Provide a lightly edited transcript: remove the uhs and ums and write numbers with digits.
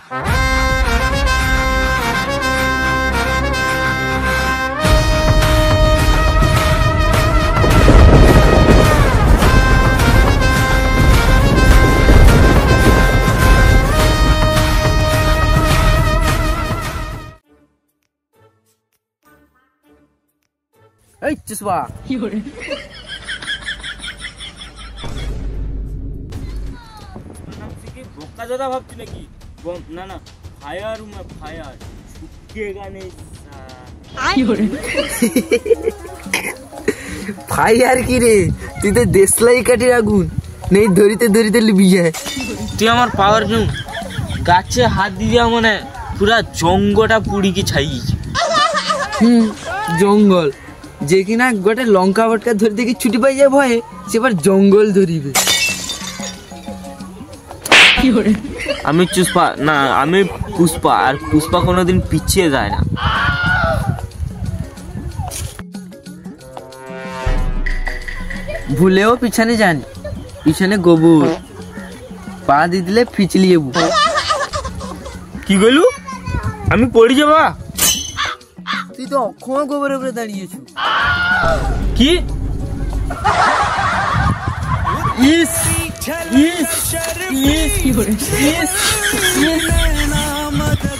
এই চুসবা কি করে বোকা দাদা ভাবছি নাকি না না ফায়ার মে ফায়ার ছুটকেগা নেই কি করে ফায়ার কি রে তুই তো দেশলাই কাটির আগুন নেই ধরিতে ধরিতে লিবি যায় তুই আমার পাওয়ার কেউ গাছে হাত দিয়ে মানে পুরা জঙ্গলটা পুড়ি কি ছাইছি জঙ্গল যে কিনা গোটে লঙ্কা বটকা ধরে দেখি ছুটি পাই যায় ভয়ে সেবার জঙ্গল ধরিবে আমি চুষ্পা না আমি পুষ্পা আর পুষ্পা কোনোদিন পিছিয়ে যায় না ভুলেও পিছনে যানি পিছনে গোবর পা দিয়ে দিলে পিছলিয়ে কি গেলু আমি পড়ি যাবা তুই তো অক্ষমা গোবরের উপরে দাঁড়িয়েছো কি ইস ইস ইস কি করে ইস ইস